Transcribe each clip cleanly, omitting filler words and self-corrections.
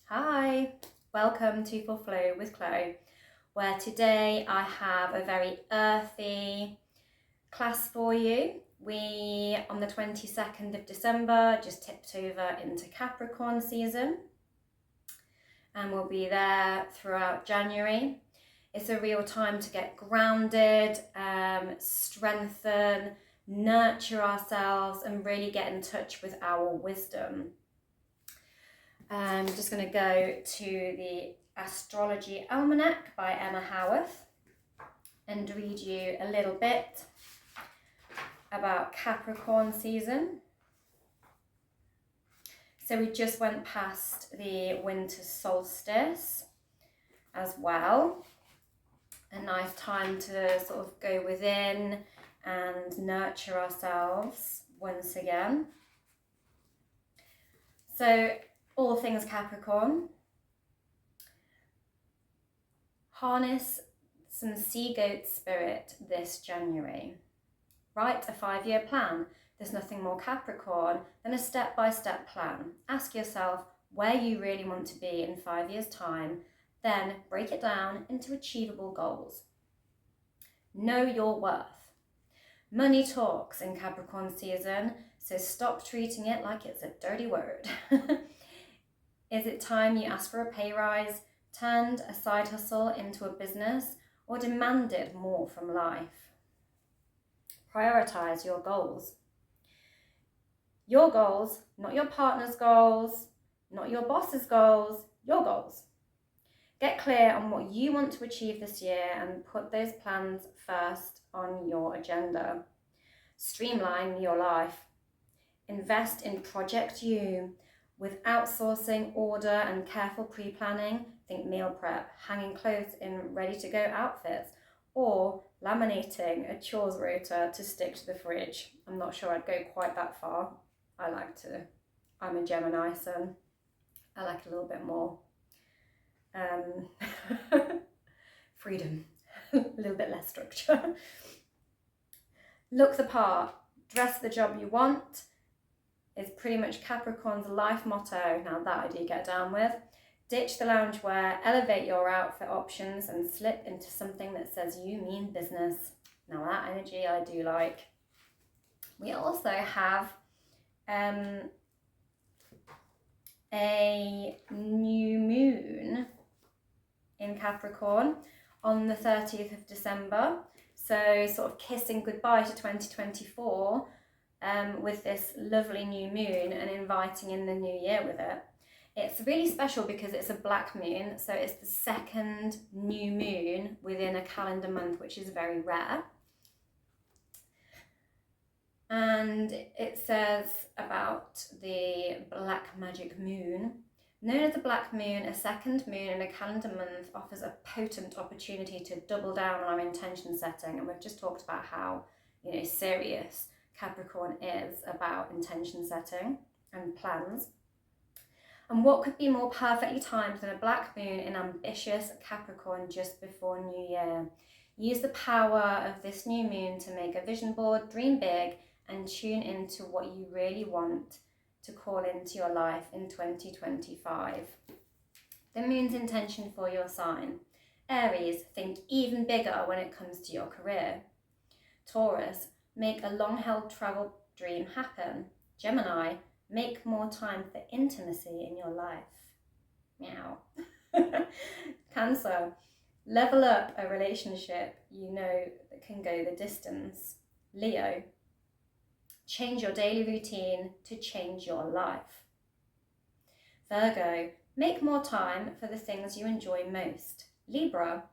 Hi, welcome to Full Flow with Chloe, where today I have a very earthy class for you. We, on the 22nd of December, just tipped over into Capricorn season, and we'll be there throughout January. It's a real time to get grounded, strengthen, nurture ourselves, and really get in touch with our wisdom. I'm just going to go to the Astrology Almanac by Emma Howarth and read you a little bit about Capricorn season. So we just went past the winter solstice as well. A nice time to sort of go within and nurture ourselves once again. So all things Capricorn. Harness some sea goat spirit this January. Write a 5-year plan. There's nothing more Capricorn than a step-by-step plan. Ask yourself where you really want to be in 5 years' time, then break it down into achievable goals. Know your worth. Money talks in Capricorn season, so stop treating it like it's a dirty word. Is it time you asked for a pay rise, turned a side hustle into a business, or demanded more from life? Prioritize your goals. Your goals, not your partner's goals, not your boss's goals, your goals. Get clear on what you want to achieve this year and put those plans first on your agenda. Streamline your life. Invest in Project You. With outsourcing, order and careful pre-planning, think meal prep, hanging clothes in ready-to-go outfits, or laminating a chores rota to stick to the fridge. I'm not sure I'd go quite that far. I'm a Gemini, so I like a little bit more freedom, a little bit less structure. Look the part, dress the job you want, is pretty much Capricorn's life motto. Now that I do get down with. Ditch the loungewear, elevate your outfit options and slip into something that says you mean business. Now that energy I do like. We also have a new moon in Capricorn on the 30th of December. So sort of kissing goodbye to 2024. With this lovely new moon and inviting in the new year with it. It's really special because it's a black moon, so it's the second new moon within a calendar month, which is very rare. And it says about the black magic moon. Known as a black moon, a second moon in a calendar month offers a potent opportunity to double down on our intention setting. And we've just talked about how, serious Capricorn is about intention setting and plans. And what could be more perfectly timed than a black moon in ambitious Capricorn just before New Year? Use the power of this new moon to make a vision board, dream big, and tune into what you really want to call into your life in 2025. The moon's intention for your sign. Aries, think even bigger when it comes to your career. Taurus, make a long-held travel dream happen. Gemini, make more time for intimacy in your life. Meow. Cancer, level up a relationship that can go the distance. Leo, change your daily routine to change your life. Virgo, make more time for the things you enjoy most. Libra,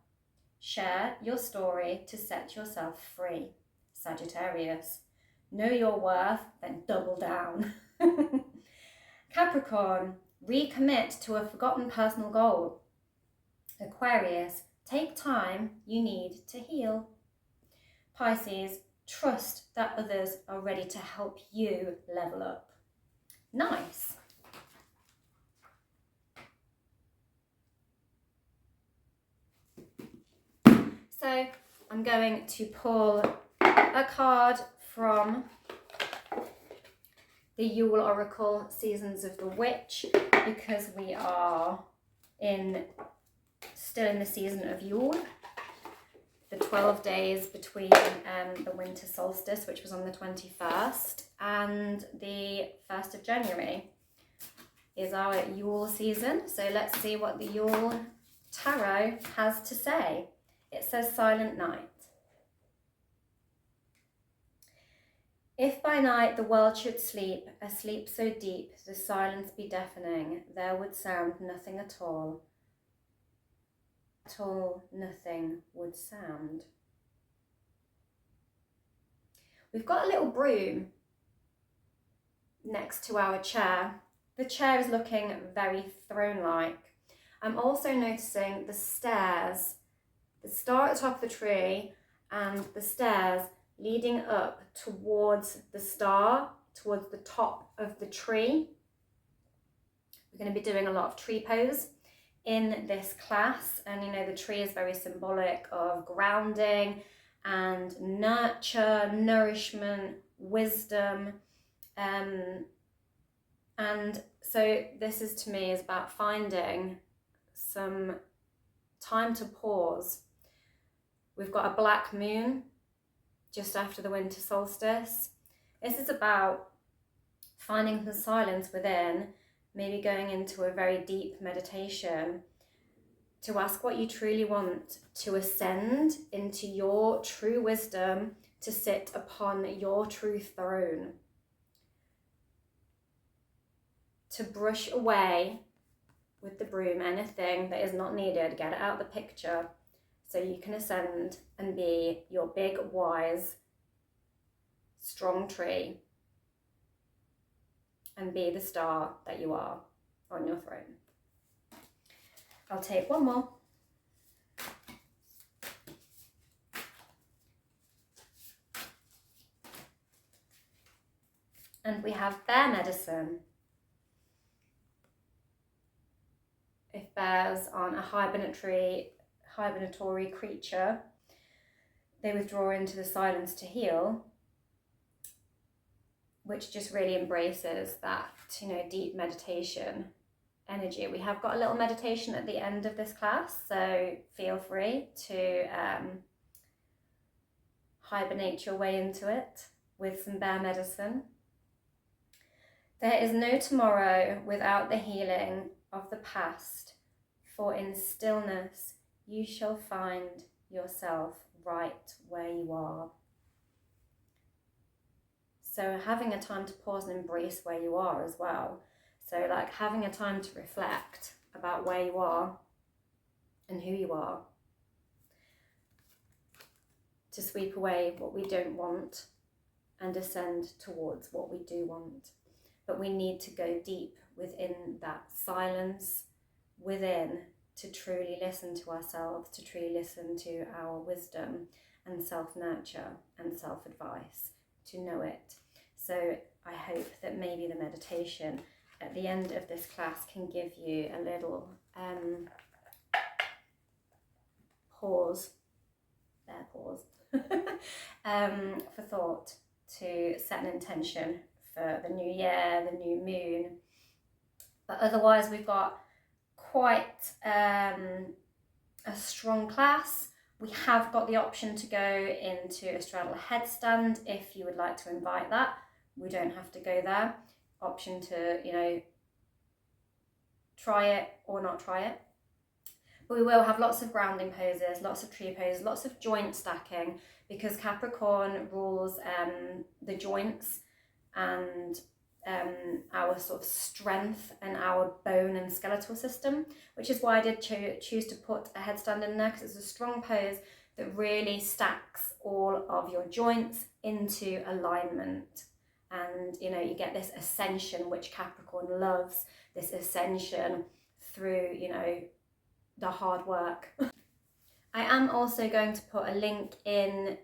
share your story to set yourself free. Sagittarius, know your worth, then double down. Capricorn, recommit to a forgotten personal goal. Aquarius, take time you need to heal. Pisces, trust that others are ready to help you level up. Nice. So I'm going to pull a card from the Yule Oracle, Seasons of the Witch, because we are still in the season of Yule, the 12 days between the winter solstice, which was on the 21st, and the 1st of January is our Yule season. So let's see what the Yule Tarot has to say. It says Silent Night. If by night the world should sleep, a sleep so deep, the silence be deafening, there would sound nothing at all. At all, nothing would sound. We've got a little broom next to our chair. The chair is looking very throne-like. I'm also noticing the stairs, the star at the top of the tree and the stairs leading up towards the star, towards the top of the tree. We're going to be doing a lot of tree pose in this class, and you know, the tree is very symbolic of grounding and nurture, nourishment, wisdom, and so this is, to me, is about finding some time to pause. We've got a black moon just after the winter solstice. This is about finding the silence within, maybe going into a very deep meditation to ask what you truly want, to ascend into your true wisdom, to sit upon your true throne, to brush away with the broom anything that is not needed, get it out of the picture, so you can ascend and be your big, wise, strong tree and be the star that you are on your throne. I'll take one more. And we have bear medicine. If bears aren't a hibernatory creature, they withdraw into the silence to heal, which just really embraces that, you know, deep meditation energy. We have got a little meditation at the end of this class, so feel free to hibernate your way into it with some bear medicine. There is no tomorrow without the healing of the past, for in stillness you shall find yourself right where you are. So having a time to pause and embrace where you are as well. So like having a time to reflect about where you are and who you are, to sweep away what we don't want and ascend towards what we do want. But we need to go deep within that silence within to truly listen to ourselves, to truly listen to our wisdom and self-nurture and self-advice, to know it. So I hope that maybe the meditation at the end of this class can give you a little pause for thought, to set an intention for the new year, the new moon. But otherwise we've got quite a strong class. We have got the option to go into a Straddle Headstand if you would like to invite that. We don't have to go there. Option to, you know, try it or not try it. But we will have lots of grounding poses, lots of tree poses, lots of joint stacking, because Capricorn rules the joints and our sort of strength and our bone and skeletal system, which is why I did choose to put a headstand in there, because it's a strong pose that really stacks all of your joints into alignment. And you know, you get this ascension, which Capricorn loves, this ascension through, you know, the hard work. I am also going to put a link in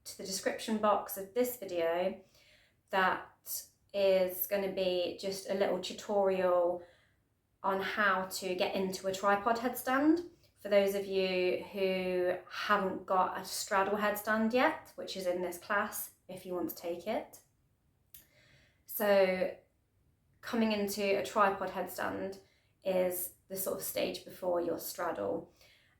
to the description box of this video that is going to be just a little tutorial on how to get into a tripod headstand. For those of you who haven't got a straddle headstand yet, which is in this class if you want to take it. So coming into a tripod headstand is the sort of stage before your straddle,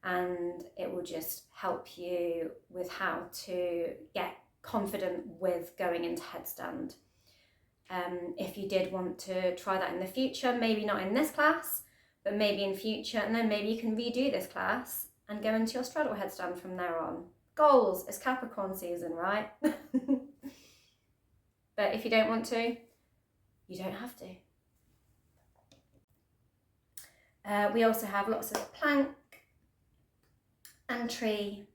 and it will just help you with how to get confident with going into headstand. If you did want to try that in the future, maybe not in this class, but maybe in future, and then maybe you can redo this class and go into your straddle headstand from there on. Goals, it's Capricorn season, right? But if you don't want to, you don't have to. We also have lots of plank and tree,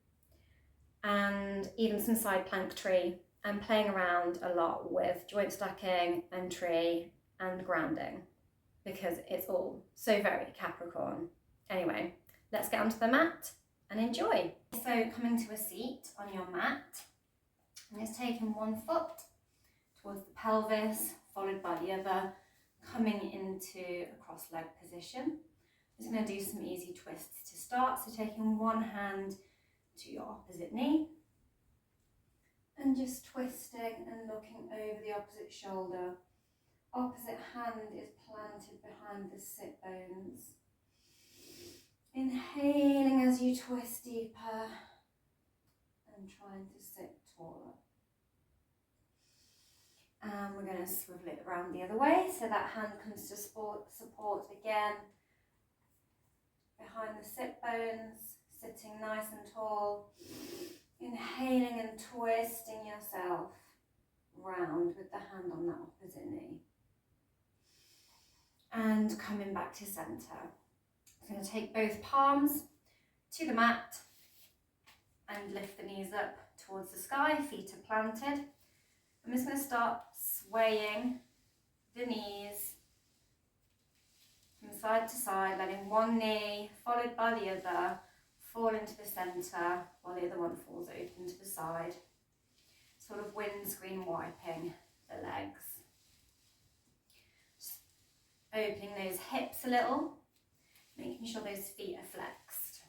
and even some side plank tree, and playing around a lot with joint stacking and tree and grounding, because it's all so very Capricorn. Anyway, let's get onto the mat and enjoy. So coming to a seat on your mat, and just taking one foot towards the pelvis, followed by the other, coming into a cross-leg position. Just going to do some easy twists to start. So taking one hand to your opposite knee, and just twisting and looking over the opposite shoulder. Opposite hand is planted behind the sit bones. Inhaling as you twist deeper and trying to sit taller. And we're going to swivel it around the other way, so that hand comes to support again behind the sit bones, sitting nice and tall. Inhaling and twisting yourself round with the hand on that opposite knee. And coming back to centre. I'm going to take both palms to the mat and lift the knees up towards the sky, feet are planted. I'm just going to start swaying the knees from side to side, letting one knee followed by the other fall into the centre while the other one falls open to the side. Sort of windscreen wiping the legs. Just opening those hips a little, making sure those feet are flexed.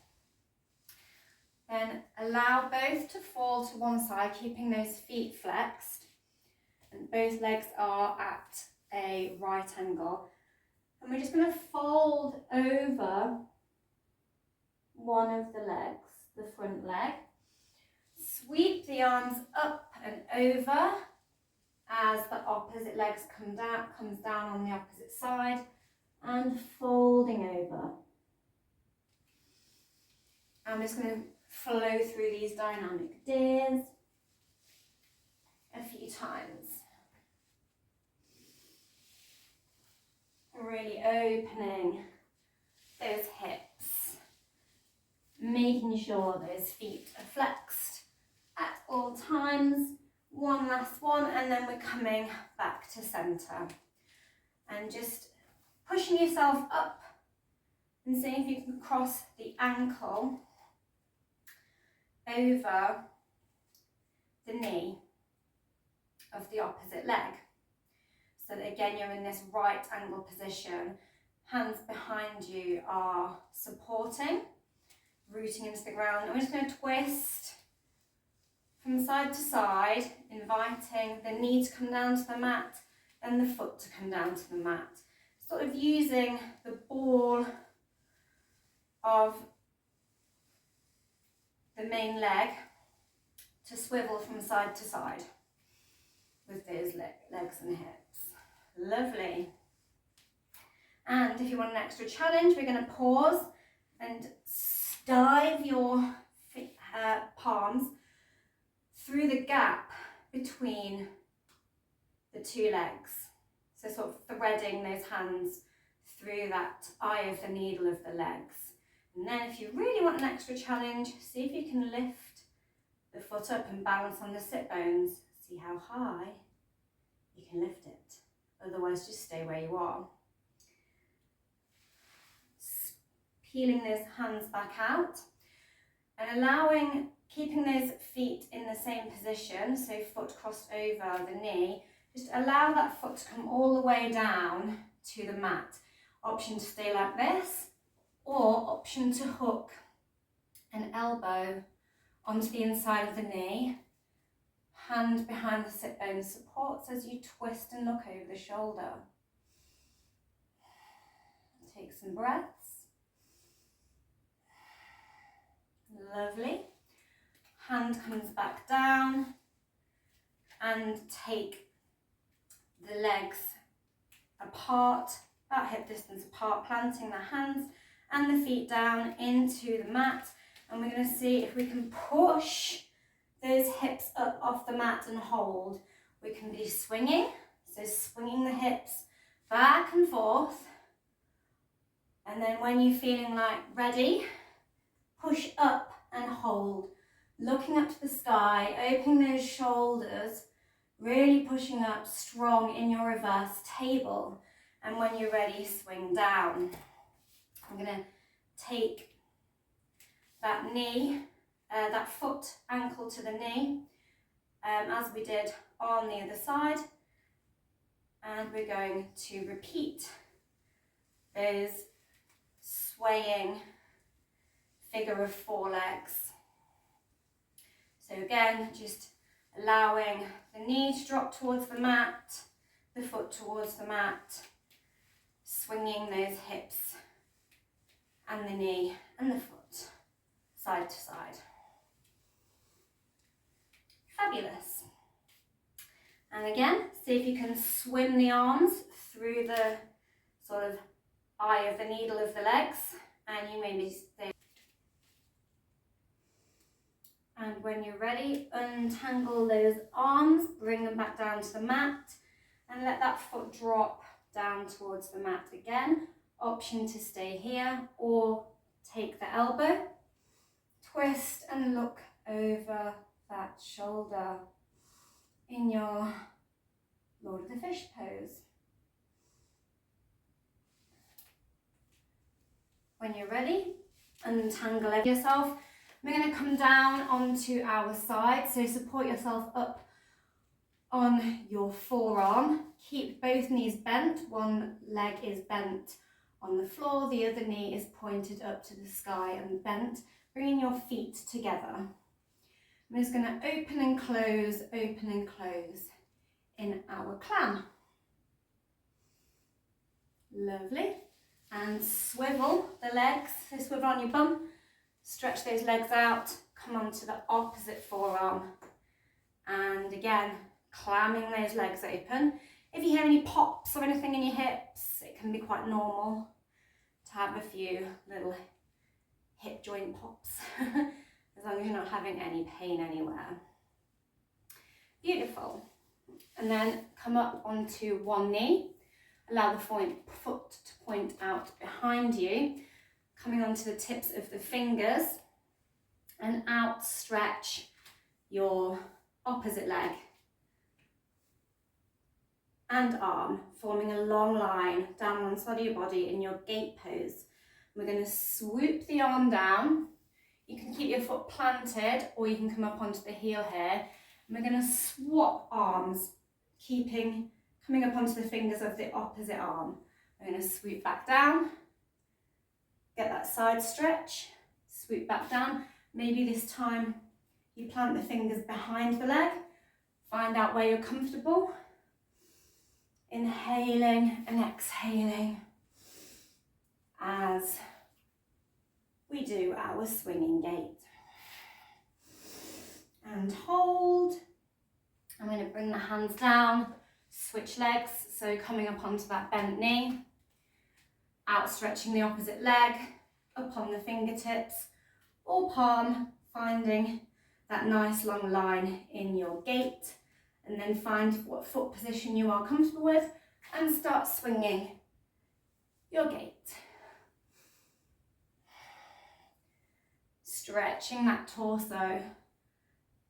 Then allow both to fall to one side, keeping those feet flexed. And both legs are at a right angle. And we're just going to fold over one of the legs, the front leg. Sweep the arms up and over as the opposite legs comes down on the opposite side, and folding over. I'm just going to flow through these dynamic dips a few times. Really opening those hips, making sure those feet are flexed at all times. One last one, and then we're coming back to centre. And just pushing yourself up and seeing if you can cross the ankle over the knee of the opposite leg. So that again, you're in this right angle position. Hands behind you are supporting, rooting into the ground. And we're just going to twist from side to side, inviting the knee to come down to the mat and the foot to come down to the mat. Sort of using the ball of the main leg to swivel from side to side with those legs and hips. Lovely. And if you want an extra challenge, we're going to pause and dive your palms through the gap between the two legs. So sort of threading those hands through that eye of the needle of the legs. And then if you really want an extra challenge, see if you can lift the foot up and balance on the sit bones. See how high you can lift it. Otherwise, just stay where you are. Peeling those hands back out and keeping those feet in the same position, so foot crossed over the knee. Just allow that foot to come all the way down to the mat. Option to stay like this, or option to hook an elbow onto the inside of the knee, hand behind the sit bone supports as you twist and look over the shoulder. Take some breaths. Lovely. Hand comes back down and take the legs apart, about hip distance apart, planting the hands and the feet down into the mat. And we're going to see if we can push those hips up off the mat and hold. We can be swinging, so swinging the hips back and forth. And then when you're feeling like ready, push up and hold. Looking up to the sky, opening those shoulders, really pushing up strong in your reverse table. And when you're ready, swing down. I'm going to take that knee, that foot ankle to the knee, as we did on the other side. And we're going to repeat those swaying figure of four legs. So again, just allowing the knee to drop towards the mat, the foot towards the mat, swinging those hips and the knee and the foot side to side. Fabulous. And again, see if you can swim the arms through the sort of eye of the needle of the legs, and you maybe stay. And when you're ready, untangle those arms, bring them back down to the mat, and let that foot drop down towards the mat again. Option to stay here or take the elbow, twist and look over that shoulder in your Lord of the Fish pose. When you're ready, untangle yourself. We're going to come down onto our side, so support yourself up on your forearm. Keep both knees bent. One leg is bent on the floor, the other knee is pointed up to the sky and bent, bringing your feet together. I'm just going to open and close in our clam. Lovely. And swivel the legs, so swivel on your bum, stretch those legs out, come onto the opposite forearm. And again, clamming those legs open. If you hear any pops or anything in your hips, it can be quite normal to have a few little hip joint pops, as long as you're not having any pain anywhere. Beautiful. And then come up onto one knee. Allow the foot to point out behind you, coming onto the tips of the fingers, and outstretch your opposite leg and arm, forming a long line down one side of your body in your gate pose. We're going to swoop the arm down. You can keep your foot planted or you can come up onto the heel here. And we're going to swap arms, coming up onto the fingers of the opposite arm. We're going to swoop back down, get that side stretch, swoop back down. Maybe this time you plant the fingers behind the leg, find out where you're comfortable. Inhaling and exhaling as we do our swinging gait. And hold. I'm going to bring the hands down, switch legs, so coming up onto that bent knee, outstretching the opposite leg, up on the fingertips, or palm, finding that nice long line in your gait. And then find what foot position you are comfortable with and start swinging your gait. Stretching that torso,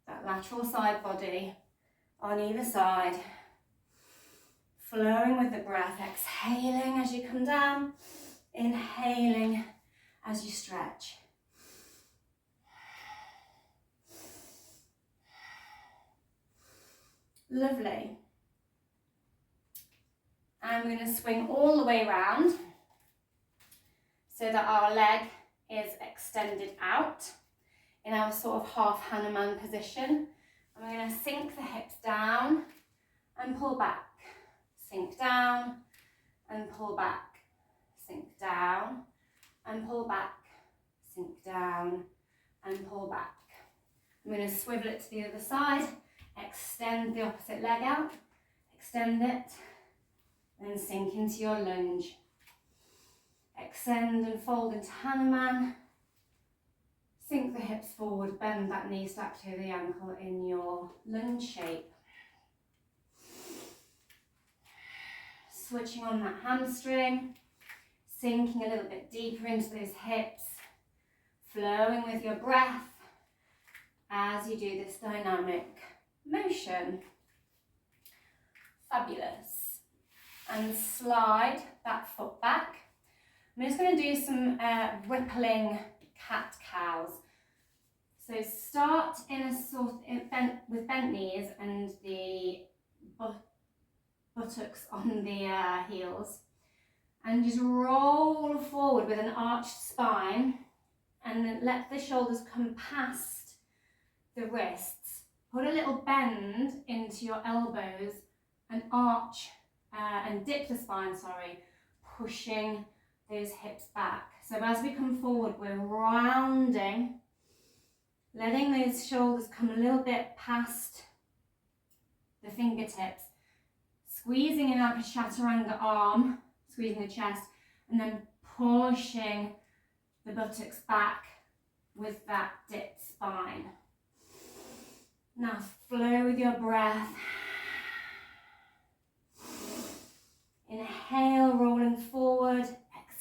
that lateral side body on either side. Flowing with the breath, exhaling as you come down, inhaling as you stretch. Lovely. And we're going to swing all the way around so that our leg is extended out in our sort of half Hanuman position. And we're going to sink the hips down and pull back. Sink down and pull back. Sink down and pull back. Sink down and pull back. I'm going to swivel it to the other side. Extend the opposite leg out. Extend it. Then sink into your lunge. Extend and fold into Hanuman. Sink the hips forward, bend that knee stacked over the ankle in your lunge shape. Switching on that hamstring, sinking a little bit deeper into those hips, flowing with your breath as you do this dynamic motion. Fabulous. And slide that foot back. I'm just going to do some rippling cat-cows. So start in a sort with bent knees and the buttocks on the heels, and just roll forward with an arched spine, and then let the shoulders come past the wrists. Put a little bend into your elbows and arch and dip the spine, pushing those hips back. So as we come forward, we're rounding, letting those shoulders come a little bit past the fingertips, squeezing in like a chaturanga arm, squeezing the chest, and then pushing the buttocks back with that dipped spine. Now flow with your breath. Inhale, rolling forward.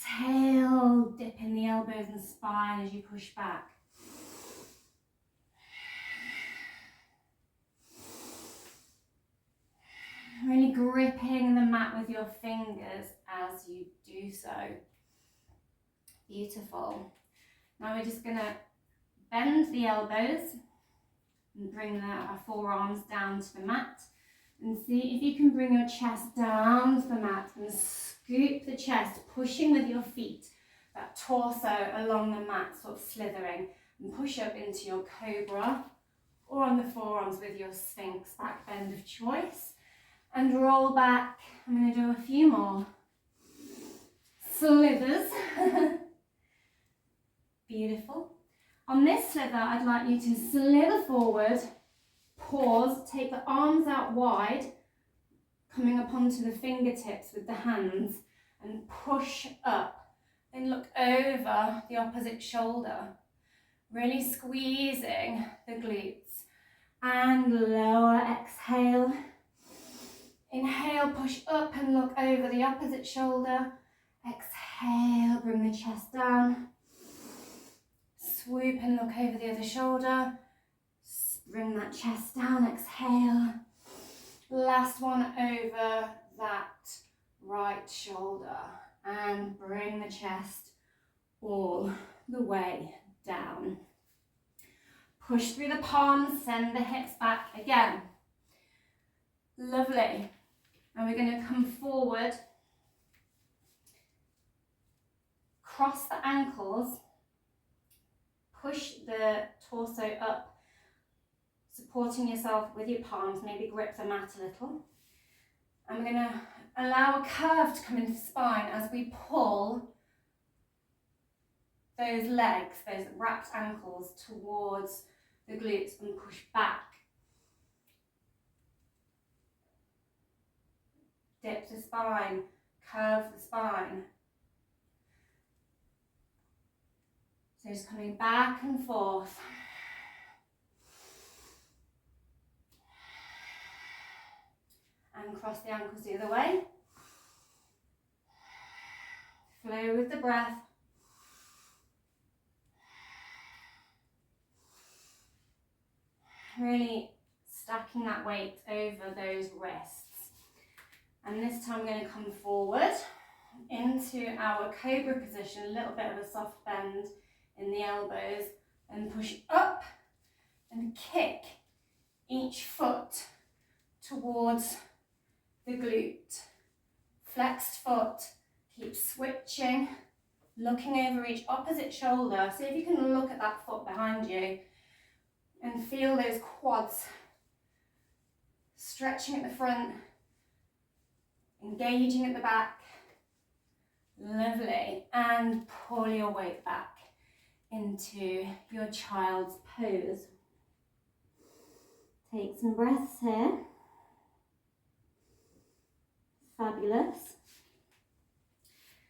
Exhale, dipping the elbows and spine as you push back. Really gripping the mat with your fingers as you do so. Beautiful. Now we're just going to bend the elbows and bring our forearms down to the mat. And see if you can bring your chest down to the mat and scoop the chest, pushing with your feet, that torso along the mat, sort of slithering, and push up into your cobra, or on the forearms with your sphinx back bend of choice. And roll back. I'm going to do a few more slithers. Beautiful. On this slither, I'd like you to slither forward, pause, take the arms out wide, coming up onto the fingertips with the hands, and push up. Then look over the opposite shoulder, really squeezing the glutes. And lower, exhale. Inhale, push up and look over the opposite shoulder. Exhale, bring the chest down. Swoop and look over the other shoulder. Bring that chest down, exhale. Last one over that right shoulder. And bring the chest all the way down. Push through the palms, send the hips back again. Lovely. And we're going to come forward, cross the ankles, push the torso up, supporting yourself with your palms, maybe grip the mat a little. And we're going to allow a curve to come into the spine as we pull those legs, those wrapped ankles towards the glutes and push back. Dip the spine, curve the spine. So just coming back and forth. And cross the ankles the other way. Flow with the breath. Really stacking that weight over those wrists. And this time I'm going to come forward into our cobra position, a little bit of a soft bend in the elbows, and push up and kick each foot towards the glute. Flexed foot, keep switching, looking over each opposite shoulder. See if you can look at that foot behind you and feel those quads Stretching at the front, engaging at the back. Lovely. And pull your weight back into your child's pose. Take some breaths here. Fabulous.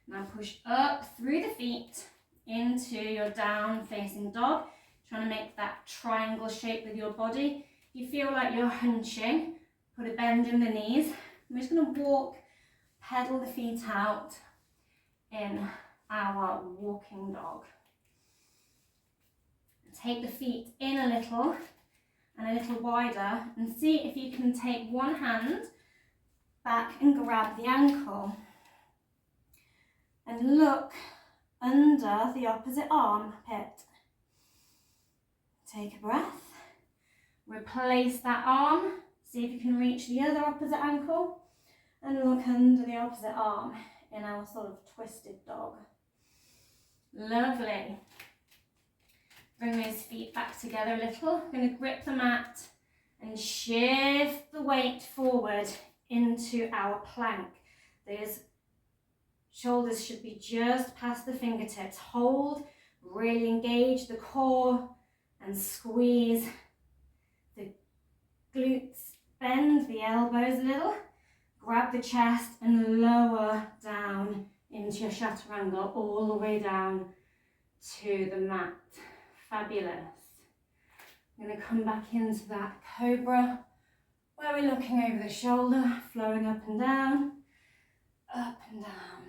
Now push up through the feet into your down facing dog. Trying to make that triangle shape with your body. If you feel like you're hunching, put a bend in the knees. We're just going to walk, pedal the feet out in our walking dog. Take the feet in a little and a little wider, and see if you can take one hand back and grab the ankle and look under the opposite armpit. Take a breath, replace that arm, see if you can reach the other opposite ankle and look under the opposite arm in our sort of twisted dog. Lovely. Bring those feet back together a little. I'm going to grip the mat and shift the weight forward into our plank. Those shoulders should be just past the fingertips. Hold, really engage the core and squeeze the glutes. Bend the elbows a little. Grab the chest and lower down into your chaturanga, all the way down to the mat. Fabulous. I'm going to come back into that cobra where we're looking over the shoulder, flowing up and down, up and down.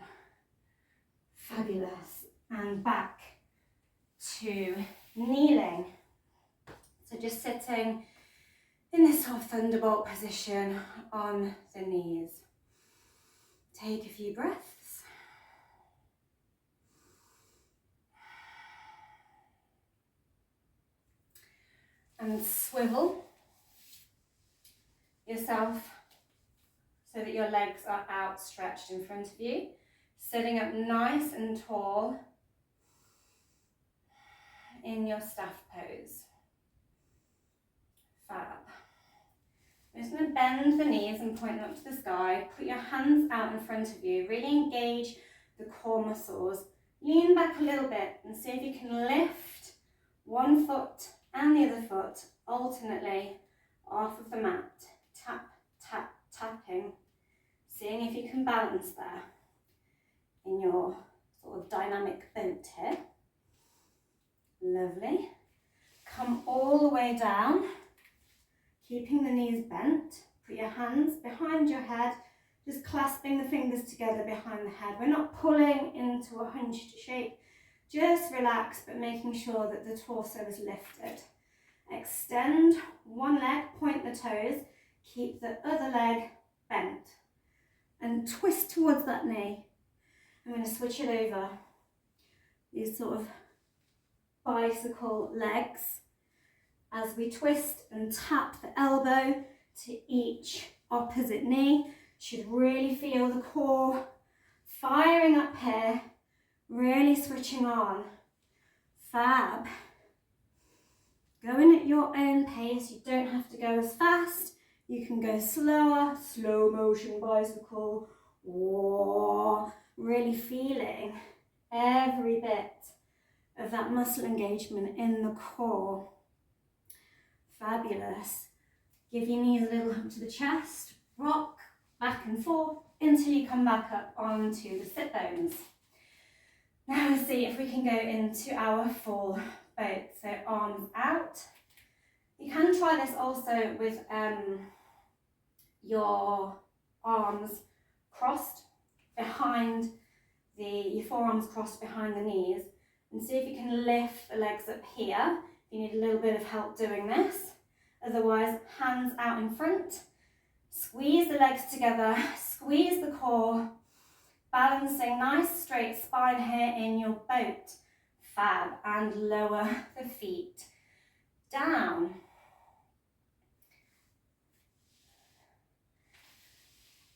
Fabulous. And back to kneeling. So just sitting in this sort of thunderbolt position on the knees. Take a few breaths. And swivel yourself so that your legs are outstretched in front of you. Sitting up nice and tall in your staff pose. Fab. I'm just going to bend the knees and point them up to the sky. Put your hands out in front of you. Really engage the core muscles. Lean back a little bit and see if you can lift one foot and the other foot alternately off of the mat. Tap, tap, tapping. Seeing if you can balance there in your sort of dynamic boat here. Lovely. Come all the way down, keeping the knees bent. Put your hands behind your head, just clasping the fingers together behind the head. We're not pulling into a hunched shape. Just relax, but making sure that the torso is lifted. Extend one leg, point the toes, keep the other leg bent. And twist towards that knee. I'm going to switch it over. These sort of bicycle legs. As we twist and tap the elbow to each opposite knee. Should really feel the core firing up here. Really switching on. Fab. Going at your own pace. You don't have to go as fast. You can go slower. Slow motion bicycle. Whoa. Really feeling every bit of that muscle engagement in the core. Fabulous. Give your knees a little hump to the chest. Rock back and forth until you come back up onto the sit bones. Now we'll see if we can go into our full boat. So arms out. You can try this also with your arms crossed behind your forearms crossed behind the knees, and see if you can lift the legs up here. You need a little bit of help doing this. Otherwise, hands out in front. Squeeze the legs together, squeeze the core. Balancing nice straight spine here in your boat. Fab. And lower the feet down.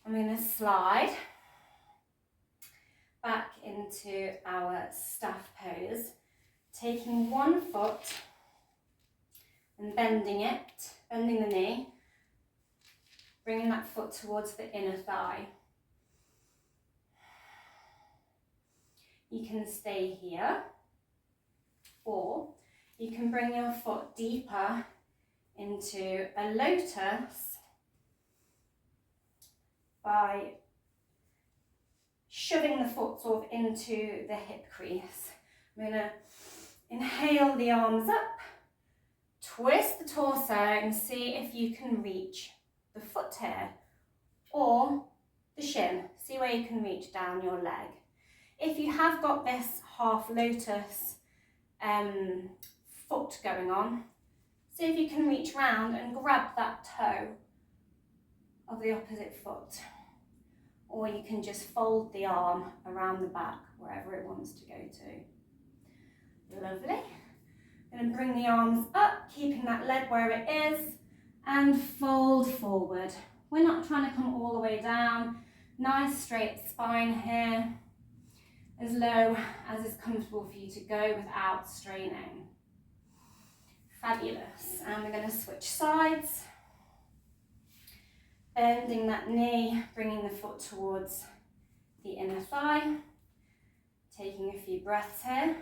I'm going to slide back into our staff pose, taking one foot and bending the knee, bringing that foot towards the inner thigh. You can stay here, or you can bring your foot deeper into a lotus by shoving the foot sort of into the hip crease. I'm going to inhale the arms up, twist the torso and see if you can reach the foot here or the shin. See where you can reach down your leg. If you have got this half lotus foot going on, see if you can reach round and grab that toe of the opposite foot. Or you can just fold the arm around the back, wherever it wants to go to. Lovely. Going to bring the arms up, keeping that leg where it is, and fold forward. We're not trying to come all the way down. Nice straight spine here, as low as is comfortable for you to go without straining. Fabulous. And we're going to switch sides. Bending that knee, bringing the foot towards the inner thigh. Taking a few breaths here.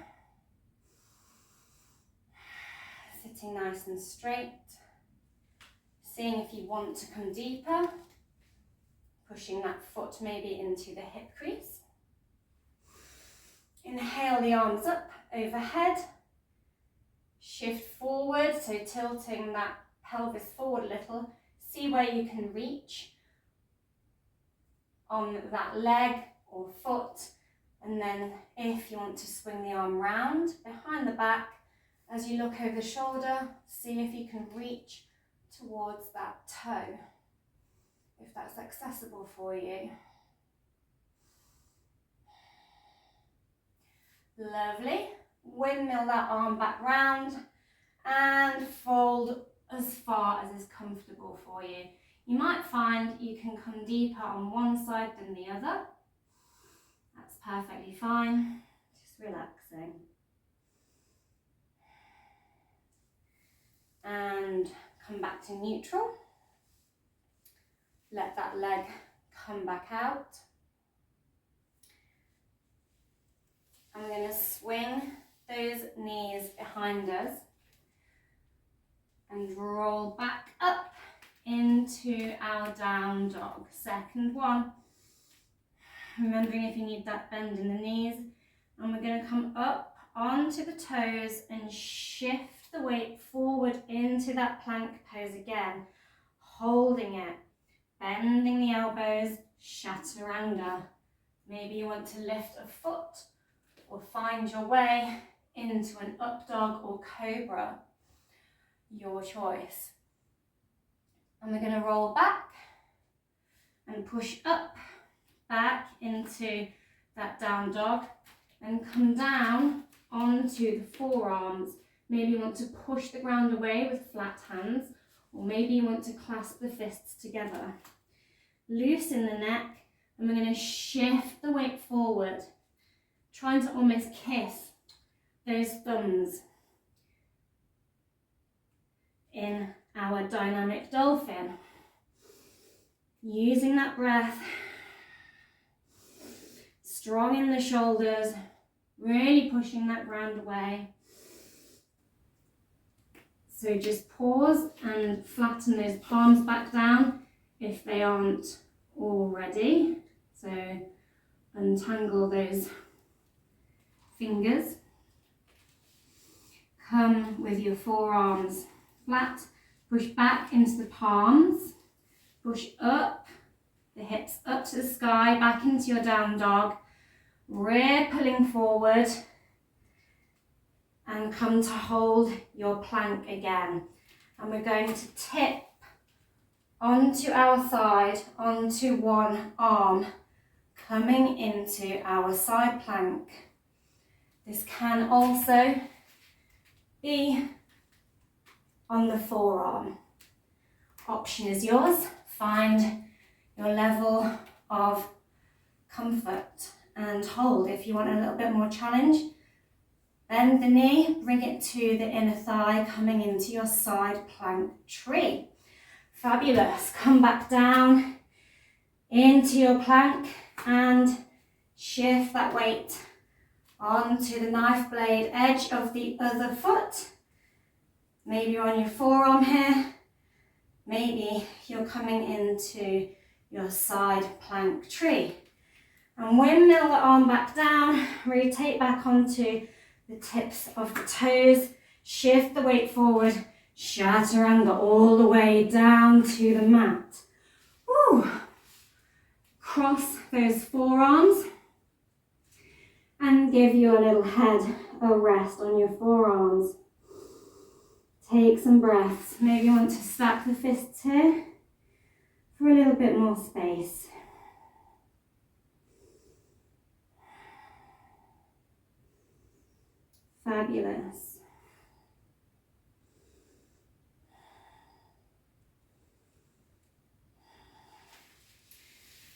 Sitting nice and straight. Seeing if you want to come deeper. Pushing that foot maybe into the hip crease. Inhale the arms up overhead. Shift forward, so tilting that pelvis forward a little. See where you can reach on that leg or foot, and then if you want to swing the arm round behind the back, as you look over the shoulder, see if you can reach towards that toe, if that's accessible for you. Lovely. Windmill that arm back round and fold as far as is comfortable for you. You might find you can come deeper on one side than the other. That's perfectly fine. Just relaxing. And come back to neutral. Let that leg come back out. I'm going to swing those knees behind us and roll back up into our down dog. Second one. Remembering if you need that bend in the knees. And we're going to come up onto the toes and shift the weight forward into that plank pose again. Holding it. Bending the elbows. Chaturanga. Maybe you want to lift a foot or find your way into an up dog or cobra. Your choice. And we're going to roll back and push up, back into that down dog and come down onto the forearms. Maybe you want to push the ground away with flat hands, or maybe you want to clasp the fists together. Loosen the neck, and we're going to shift the weight forward, trying to almost kiss those thumbs in our dynamic dolphin. Using that breath, strong in the shoulders, really pushing that ground away. So just pause and flatten those palms back down if they aren't already. So untangle those fingers. Come with your forearms flat, push back into the palms, push up, the hips up to the sky, back into your down dog, rippling forward, and come to hold your plank again. And we're going to tip onto our side, onto one arm, coming into our side plank. This can also be on the forearm. Option is yours. Find your level of comfort and hold. If you want a little bit more challenge, bend the knee, bring it to the inner thigh, coming into your side plank tree. Fabulous. Come back down into your plank and shift that weight onto the knife blade edge of the other foot. Maybe you're on your forearm here. Maybe you're coming into your side plank tree. And windmill the arm back down, rotate back onto the tips of the toes, shift the weight forward, chaturanga all the way down to the mat. Woo. Cross those forearms and give your little head a rest on your forearms. Take some breaths. Maybe you want to stack the fists here for a little bit more space. Fabulous.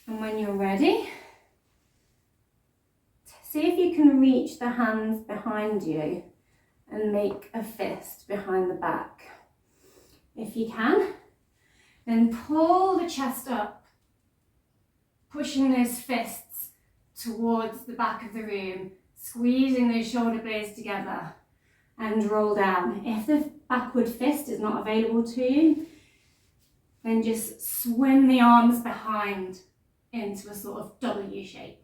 And when you're ready, see if you can reach the hands behind you and make a fist behind the back. If you can, then pull the chest up, pushing those fists towards the back of the room, squeezing those shoulder blades together and roll down. If the backward fist is not available to you, then just swim the arms behind into a sort of W shape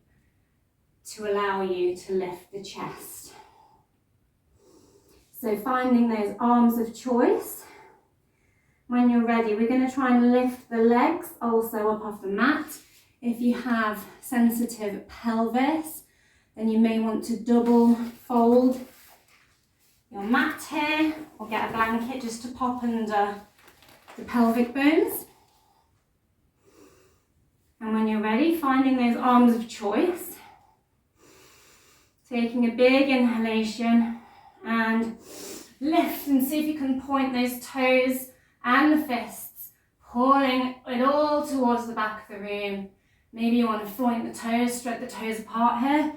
to allow you to lift the chest. So finding those arms of choice. When you're ready, we're going to try and lift the legs also up off the mat. If you have sensitive pelvis, then you may want to double fold your mat here or get a blanket just to pop under the pelvic bones. And when you're ready, finding those arms of choice, taking a big inhalation and lift and see if you can point those toes and the fists, pulling it all towards the back of the room. Maybe you want to point the toes, spread the toes apart here,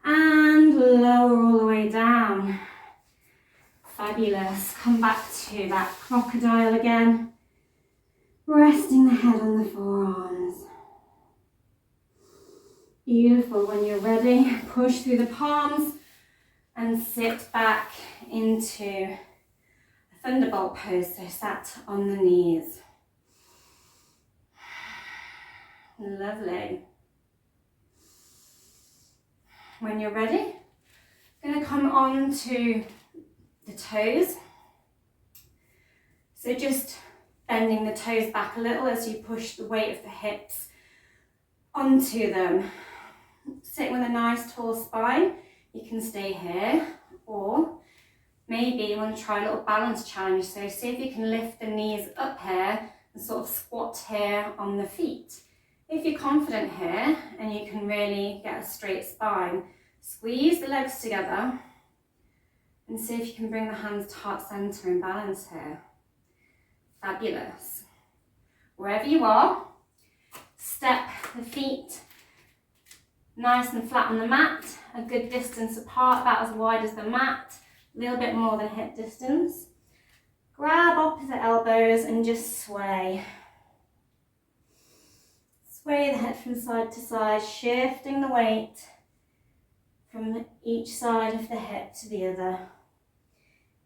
and lower all the way down. Fabulous. Come back to that crocodile again, resting the head on the forearms. Beautiful. When you're ready, push through the palms and sit back into a thunderbolt pose, so sat on the knees. Lovely. When you're ready, I'm going to come on to the toes. So just bending the toes back a little as you push the weight of the hips onto them. Sit with a nice tall spine. You can stay here, or maybe you want to try a little balance challenge. So see if you can lift the knees up here and sort of squat here on the feet. If you're confident here and you can really get a straight spine, squeeze the legs together and see if you can bring the hands to heart center and balance here. Fabulous. Wherever you are, step the feet nice and flat on the mat, a good distance apart, about as wide as the mat, a little bit more than hip distance. Grab opposite elbows and just sway. Sway the head from side to side, shifting the weight from each side of the hip to the other.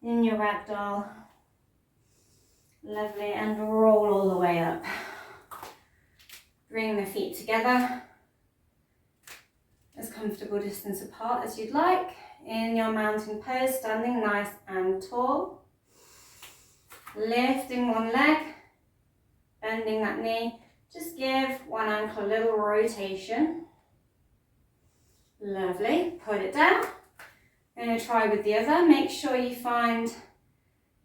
In your ragdoll. Lovely, and roll all the way up. Bring the feet together, as comfortable distance apart as you'd like. In your mountain pose, standing nice and tall. Lifting one leg, bending that knee. Just give one ankle a little rotation. Lovely, put it down. I'm going to try with the other. Make sure you find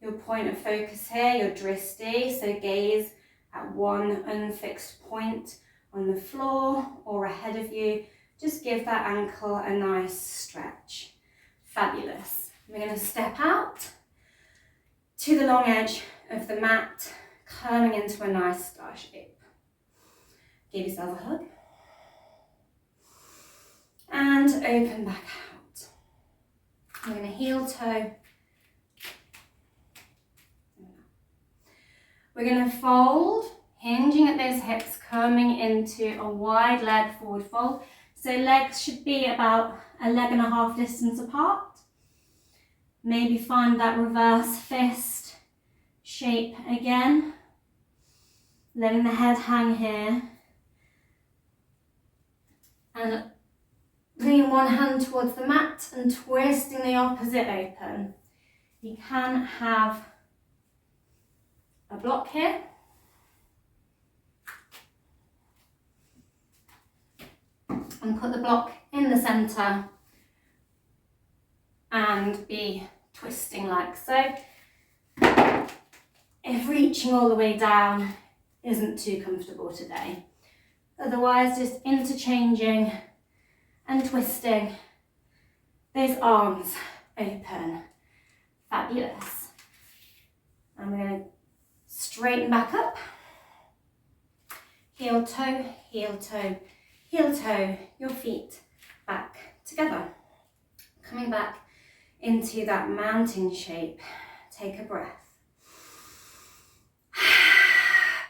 your point of focus here, your drishti, so gaze at one unfixed point on the floor or ahead of you. Just give that ankle a nice stretch. Fabulous. We're going to step out to the long edge of the mat, curling into a nice star shape. Give yourself a hug. And open back out. We're going to heel toe. We're going to fold, hinging at those hips, coming into a wide leg forward fold. So legs should be about a leg and a half distance apart. Maybe find that reverse fist shape again. Letting the head hang here. And bringing one hand towards the mat and twisting the opposite open. You can have a block here. And put the block in the centre and be twisting like so. If reaching all the way down isn't too comfortable today. Otherwise, just interchanging and twisting those arms open. Fabulous. And we're going to straighten back up. Heel toe, heel toe, heel toe, your feet back together. Coming back into that mountain shape. Take a breath.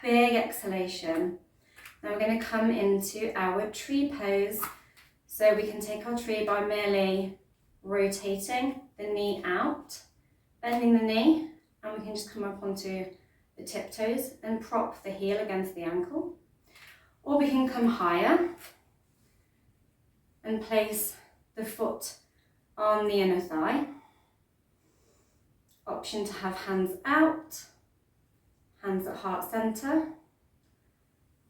Big exhalation. Now we're going to come into our tree pose. So we can take our tree by merely rotating the knee out, bending the knee, and we can just come up onto the tiptoes and prop the heel against the ankle. Or we can come higher and place the foot on the inner thigh. Option to have hands out, hands at heart center,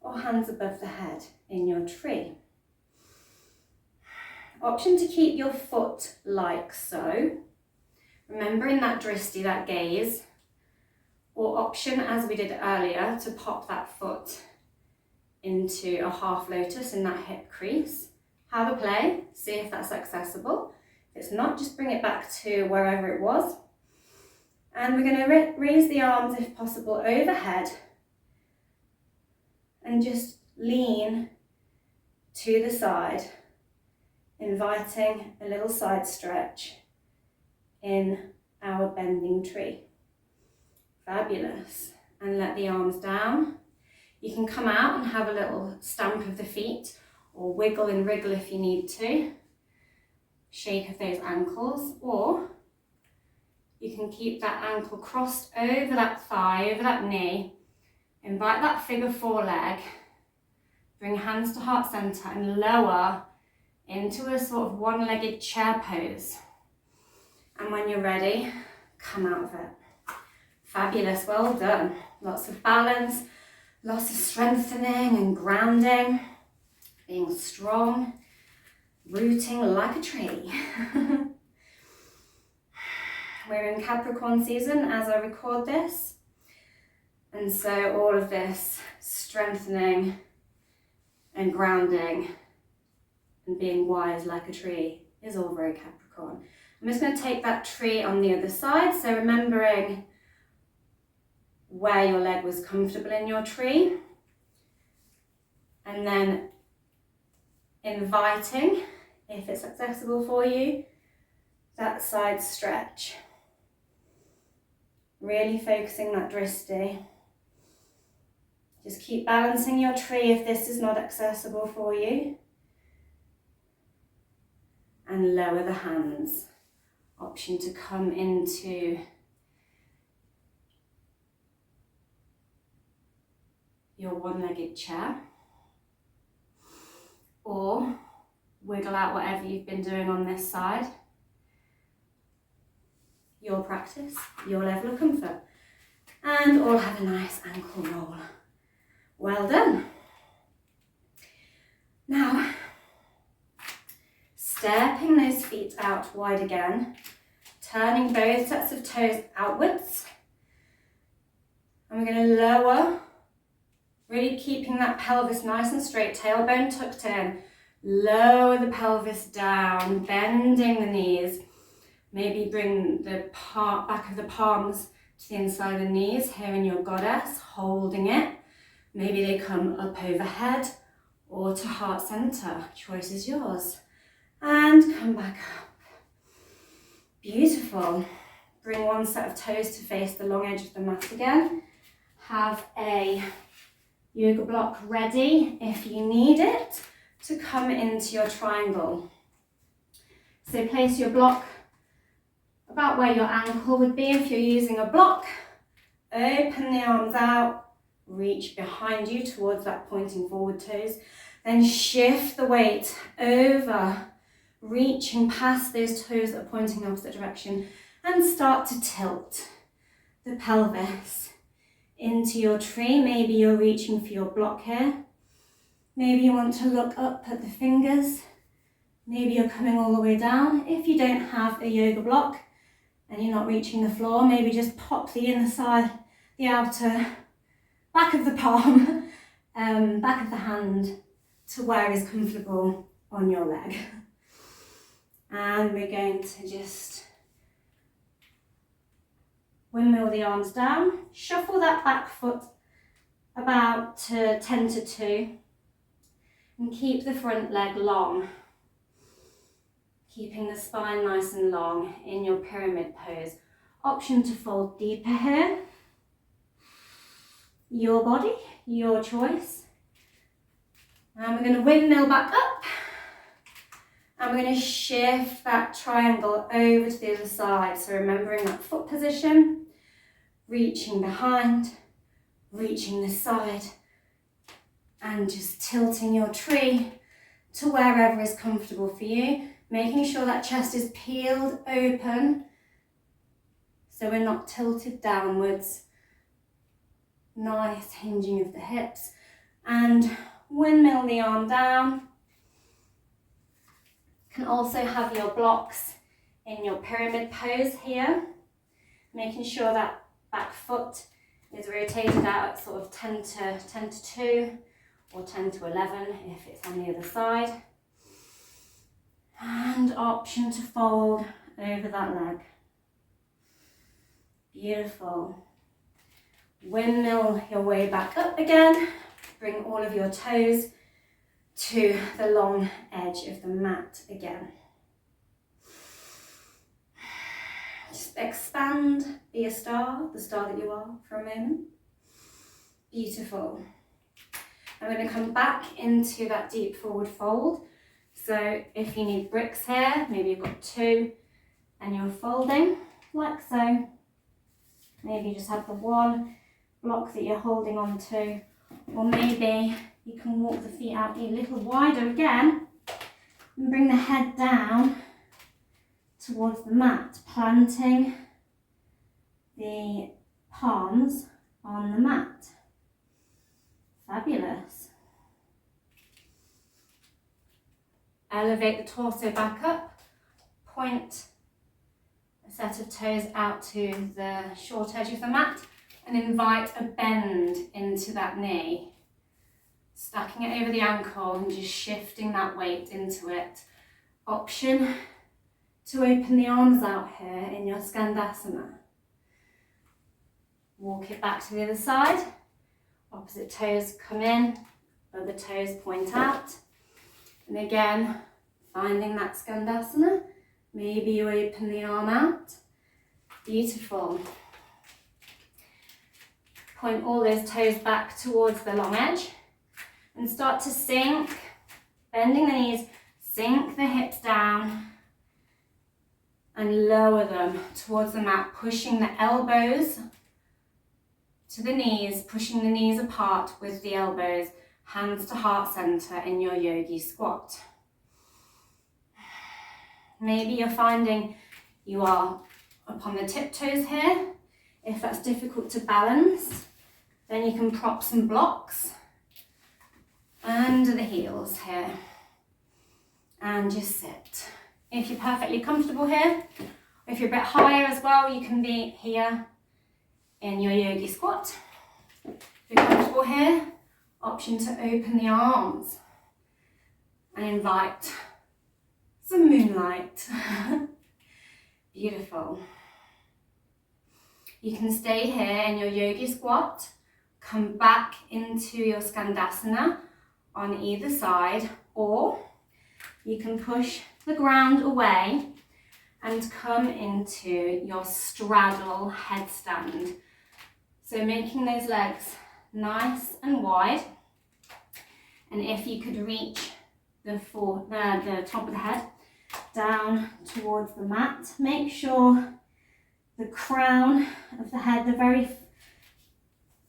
or hands above the head in your tree. Option to keep your foot like so, remembering that drishti, that gaze, or option, as we did earlier, to pop that foot into a half lotus in that hip crease. Have a play, see if that's accessible. If it's not, just bring it back to wherever it was. And we're going to raise the arms, if possible, overhead and just lean to the side, inviting a little side stretch in our bending tree. Fabulous. And let the arms down. You can come out and have a little stamp of the feet or wiggle and wriggle if you need to. Shake of those ankles, or you can keep that ankle crossed over that thigh, over that knee. Invite that figure four leg. Bring hands to heart center and lower into a sort of one-legged chair pose. And when you're ready, come out of it. Fabulous, well done. Lots of balance, lots of strengthening and grounding, being strong, rooting like a tree. We're in Capricorn season as I record this. And so all of this strengthening and grounding and being wise like a tree is all very Capricorn. I'm just going to take that tree on the other side. So remembering where your leg was comfortable in your tree. And then inviting, if it's accessible for you, that side stretch. Really focusing that drishti. Just keep balancing your tree if this is not accessible for you. And lower the hands. Option to come into your one-legged chair. Or wiggle out whatever you've been doing on this side. Your practice, your level of comfort. And all have a nice ankle roll. Well done. Now, stepping those feet out wide again, turning both sets of toes outwards. And we're going to lower, really keeping that pelvis nice and straight, tailbone tucked in. Lower the pelvis down, bending the knees. Maybe bring the back of the palms to the inside of the knees here in your goddess, holding it. Maybe they come up overhead or to heart center. Choice is yours. And come back up. Beautiful. Bring one set of toes to face the long edge of the mat again. have a yoga block ready if you need it to come into your triangle. So place your block about where your ankle would be if you're using a block. Open the arms out, reach behind you towards that pointing forward toes. Then shift the weight over, reaching past those toes that are pointing in the opposite direction, and start to tilt the pelvis into your tree. Maybe you're reaching for your block here. Maybe you want to look up at the fingers. Maybe you're coming all the way down. If you don't have a yoga block and you're not reaching the floor, maybe just pop the inner side, the outer back of the palm, back of the hand to where is comfortable on your leg. And we're going to just windmill the arms down, shuffle that back foot about 10 to 2 and keep the front leg long, keeping the spine nice and long in your pyramid pose. Option to fold deeper here. Your body, your choice. And we're going to windmill back up. And we're going to shift that triangle over to the other side. So remembering that foot position, reaching behind, reaching this side, and just tilting your tree to wherever is comfortable for you. Making sure that chest is peeled open so we're not tilted downwards. Nice hinging of the hips. And windmill the arm down. You can also have your blocks in your pyramid pose here. Making sure that back foot is rotated out at sort of 10 to 2 or 10 to 11 if it's on the other side. And option to fold over that leg. Beautiful. Windmill your way back up again. Bring all of your toes to the long edge of the mat again. Just expand, be a star, the star that you are for a moment. Beautiful. I'm going to come back into that deep forward fold. So if you need bricks here, maybe you've got 2 and you're folding like so. Maybe you just have the one block that you're holding on to, or maybe you can walk the feet out a little wider again and bring the head down towards the mat, planting the palms on the mat. Fabulous. Elevate the torso back up, point a set of toes out to the short edge of the mat and invite a bend into that knee. Stacking it over the ankle and just shifting that weight into it. Option to open the arms out here in your Skandasana. Walk it back to the other side. Opposite toes come in, other toes point out. And again, finding that Skandasana. Maybe you open the arm out. Beautiful. Point all those toes back towards the long edge and start to sink, bending the knees, sink the hips down and lower them towards the mat, pushing the elbows to the knees, pushing the knees apart with the elbows, hands to heart center in your yogi squat. Maybe you're finding you are up on the tiptoes here. If that's difficult to balance, then you can prop some blocks under the heels here and just sit. If you're perfectly comfortable here, if you're a bit higher as well, you can be here in your yogi squat. If you're comfortable here, option to open the arms and invite some moonlight. Beautiful. You can stay here in your yogi squat, come back into your Skandasana on either side, or you can push the ground away and come into your straddle headstand. So making those legs nice and wide. And if you could reach the top of the head down towards the mat, make sure the crown of the head, the very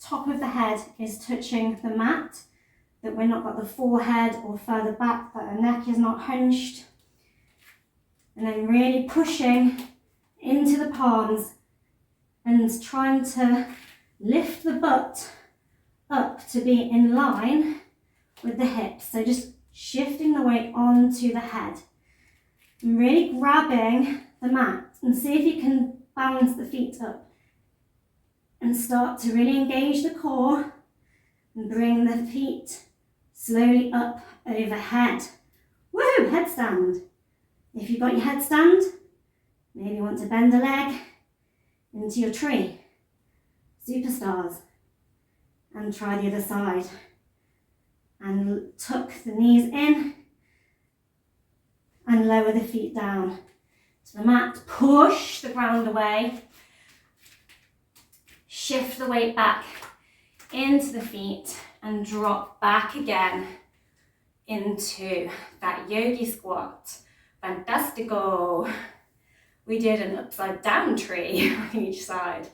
top of the head is touching the mat, that we're not got the forehead or further back, that our neck is not hunched. And then really pushing into the palms and trying to lift the butt up to be in line with the hips. So just shifting the weight onto the head and really grabbing the mat, and see if you can balance the feet up and start to really engage the core and bring the feet slowly up overhead. Woo! Headstand. If you've got your headstand, maybe you want to bend a leg into your tree. Superstars. And try the other side. And tuck the knees in and lower the feet down to the mat. Push the ground away. Shift the weight back into the feet and drop back again into that yogi squat. Fantastico. We did an upside down tree on each side.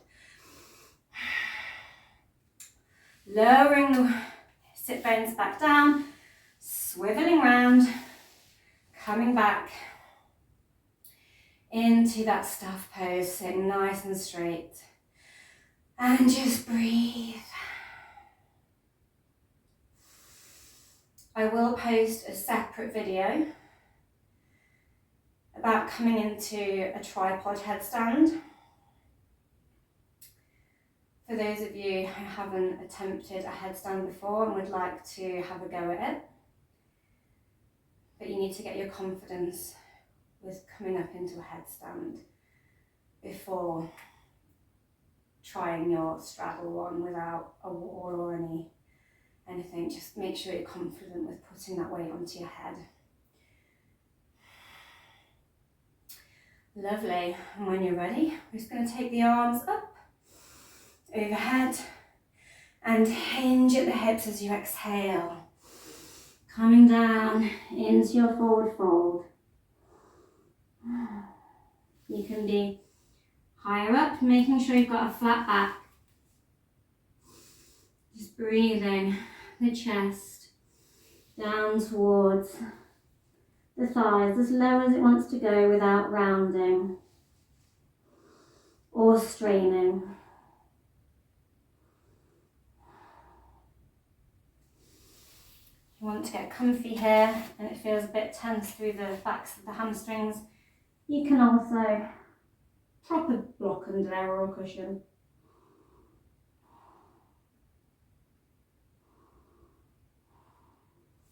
Lowering the sit bones back down, swiveling round, coming back into that staff pose, sitting nice and straight. And just breathe. I will post a separate video about coming into a tripod headstand. For those of you who haven't attempted a headstand before and would like to have a go at it, but you need to get your confidence with coming up into a headstand before trying your straddle one without a wall or anything. Just make sure you're confident with putting that weight onto your head. Lovely. And when you're ready, we're just going to take the arms up overhead and hinge at the hips as you exhale, coming down into your forward fold. You can be higher up, making sure you've got a flat back. Just breathing the chest down towards the thighs, as low as it wants to go without rounding or straining. You want to get comfy here and it feels a bit tense through the backs of the hamstrings, you can also prop a block under there or a cushion.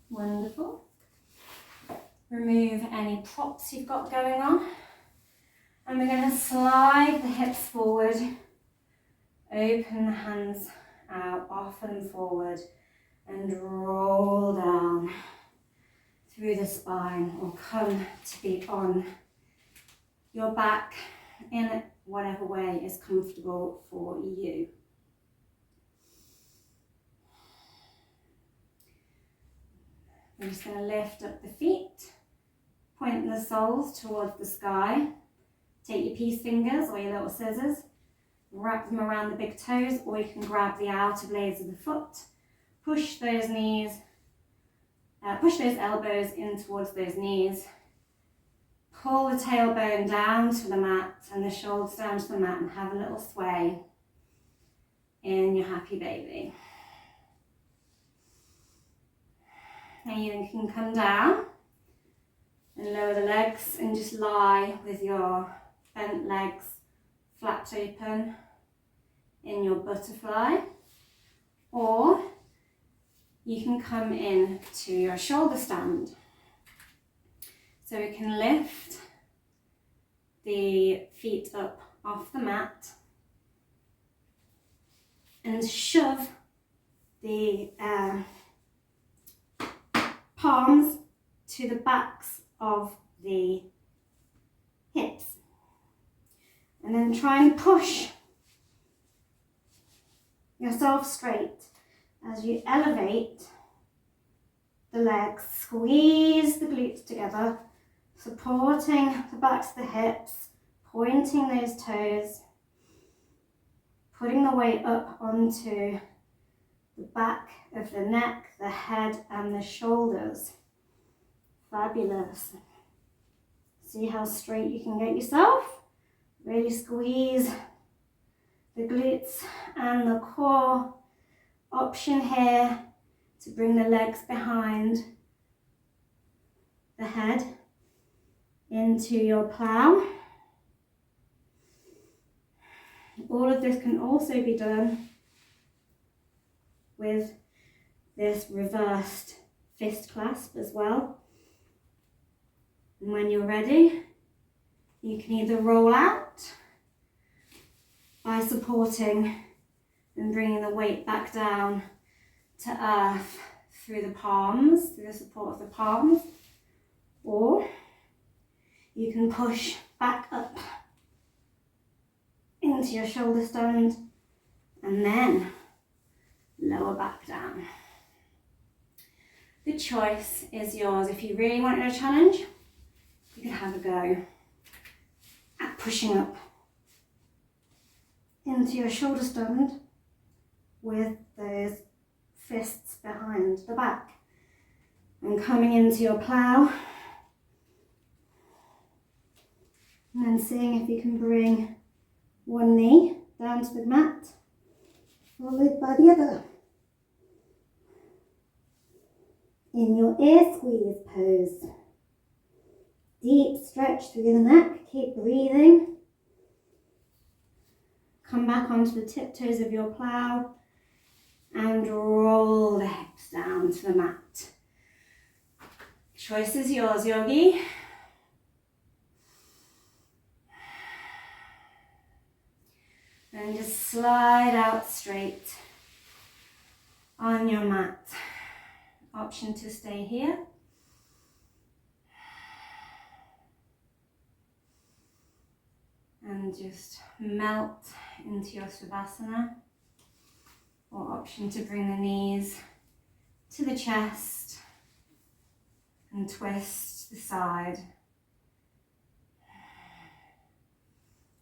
Wonderful. Remove any props you've got going on. And we're going to slide the hips forward, open the hands out, off and forward, and roll down through the spine, or come to be on your back in whatever way is comfortable for you. I'm just going to lift up the feet, point the soles towards the sky. Take your peace fingers or your little scissors, wrap them around the big toes, or you can grab the outer blades of the foot. Push those knees, push those elbows in towards those knees. Pull the tailbone down to the mat and the shoulders down to the mat, and have a little sway in your happy baby. And you then can come down and lower the legs and just lie with your bent legs flapped open in your butterfly, or you can come in to your shoulder stand. So we can lift the feet up off the mat and shove the palms to the backs of the hips. And then try and push yourself straight. As you elevate the legs, squeeze the glutes together, supporting the backs of the hips, pointing those toes, putting the weight up onto the back of the neck, the head and the shoulders. Fabulous. See how straight you can get yourself. Really squeeze the glutes and the core. Option here to bring the legs behind the head into your plow. All of this can also be done with this reversed fist clasp as well. And when you're ready, you can either roll out by supporting and bringing the weight back down to earth through the palms, through the support of the palms, or you can push back up into your shoulder stand and then lower back down. The choice is yours. If you really wanted a challenge, you could have a go at pushing up into your shoulder stand with those fists behind the back and coming into your plow, and then seeing if you can bring one knee down to the mat, followed by the other. In your ear squeeze pose. Deep stretch through the neck, keep breathing. Come back onto the tiptoes of your plow and roll the hips down to the mat. Choice is yours, yogi. And just slide out straight on your mat. Option to stay here. And just melt into your Shavasna. Or option to bring the knees to the chest and twist the side.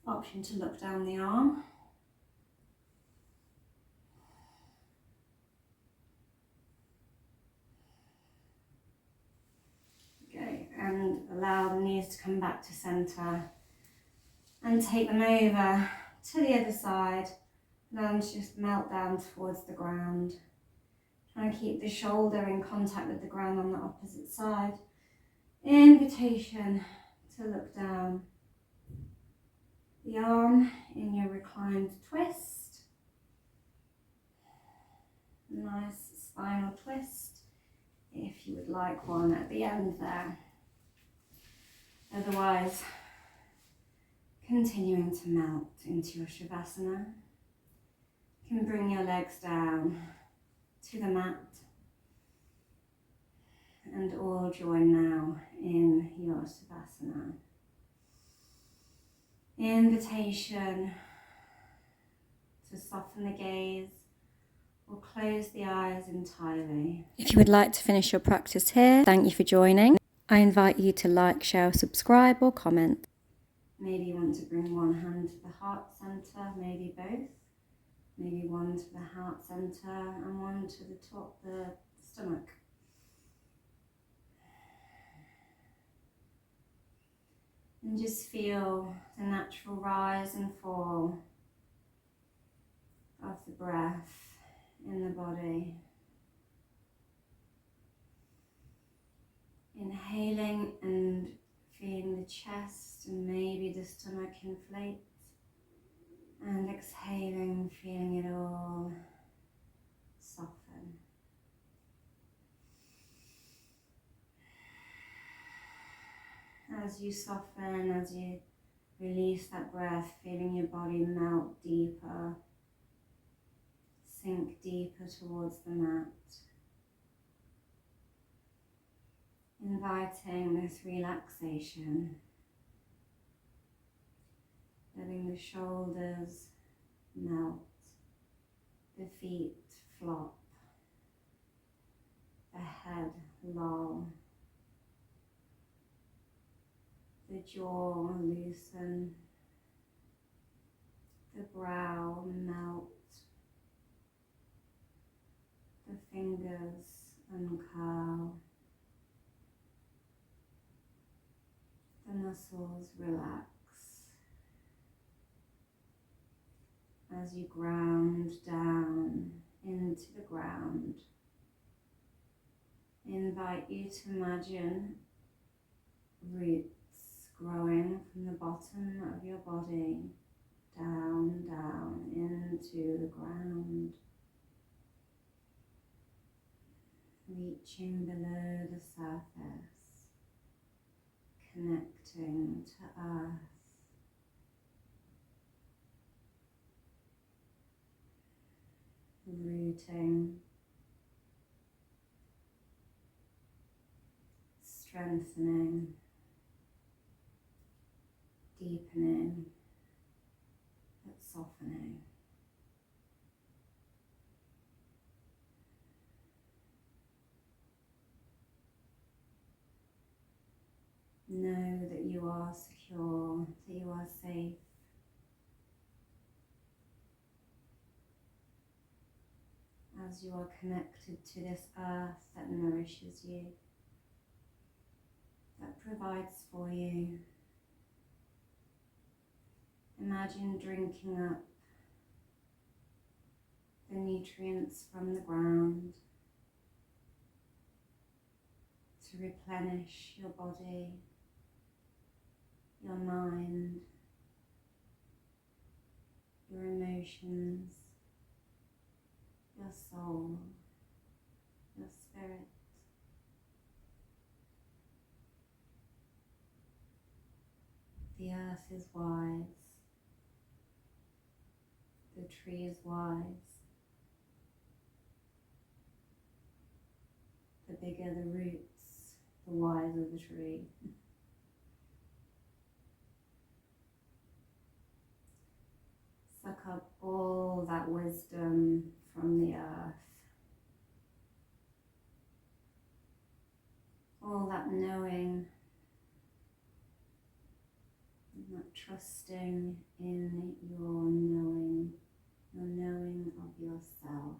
Option to look down the arm. Okay, and allow the knees to come back to center and take them over to the other side. Then just melt down towards the ground. Try and keep the shoulder in contact with the ground on the opposite side. Invitation to look down. The arm in your reclined twist. Nice spinal twist, if you would like one at the end there. Otherwise, continuing to melt into your Shavasna. You can bring your legs down to the mat and all join now in your Shavasna. Invitation to soften the gaze or close the eyes entirely. If you would like to finish your practice here, thank you for joining. I invite you to like, share, subscribe or comment. Maybe you want to bring one hand to the heart center, maybe both. Maybe one to the heart center and one to the top, the stomach. And just feel the natural rise and fall of the breath in the body. Inhaling and feeling the chest and maybe the stomach inflate. And exhaling, feeling it all soften. As you soften, as you release that breath, feeling your body melt deeper, sink deeper towards the mat. Inviting this relaxation. Letting the shoulders melt, The feet flop, the head loll, the jaw loosen, the brow melt, the fingers uncurl, the muscles relax as you ground down into the ground. Invite you to imagine roots growing from the bottom of your body down, down into the ground, reaching below the surface, connecting to earth. Rooting, strengthening, deepening, but softening. Know that you are secure, that you are safe. As you are connected to this earth that nourishes you, that provides for you. Imagine drinking up the nutrients from the ground to replenish your body, your mind, your emotions, your soul, your spirit. The earth is wise. The tree is wise. The bigger the roots, the wiser the tree. Suck up all that wisdom from the earth. All that knowing, that trusting in your knowing of yourself.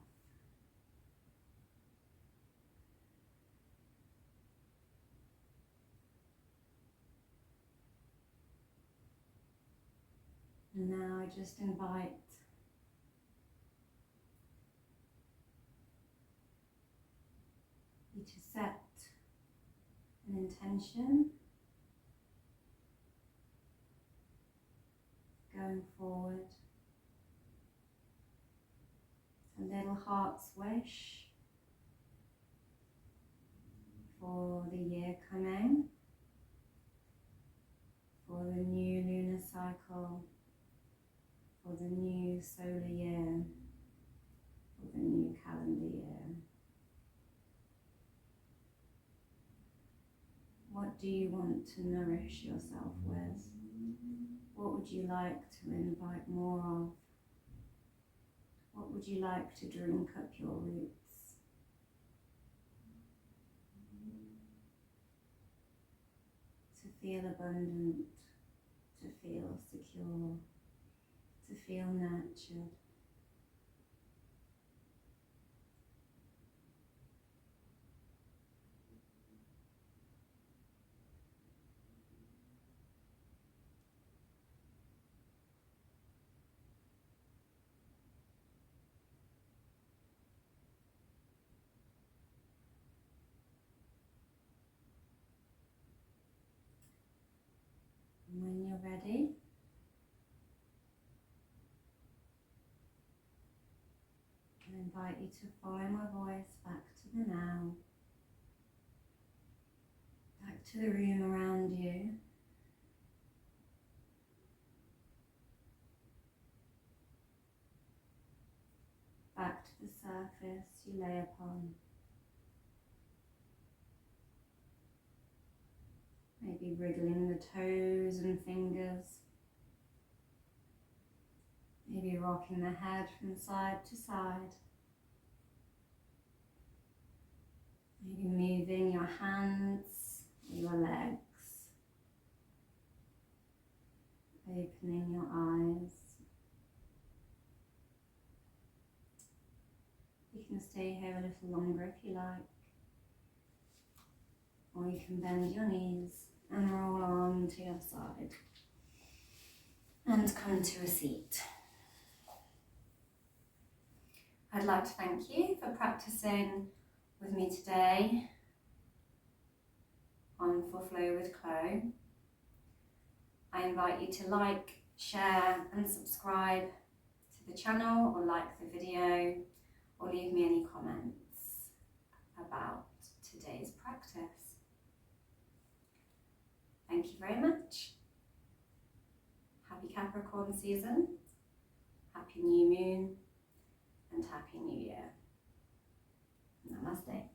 And now I just invite you to set an intention going forward, a little heart's wish for the year coming, for the new lunar cycle, for the new solar year, for the new calendar year. What do you want to nourish yourself with? What would you like to invite more of? What would you like to drink up your roots? To feel abundant, to feel secure, to feel nurtured. And when you're ready, I invite you to follow my voice back to the now, back to the room around you. Back to the surface you lay upon. Maybe wriggling the toes and fingers. Maybe rocking the head from side to side. Maybe moving your hands, your legs, opening your eyes. You can stay here a little longer if you like, or you can bend your knees and roll on to your side and come to a seat. I'd like to thank you for practicing with me today on For Flow with Chloe. I invite you to like, share and subscribe to the channel, or like the video, or leave me any comments about today's practice. Thank you very much. Happy Capricorn season, happy new moon, and happy new year. Namaste.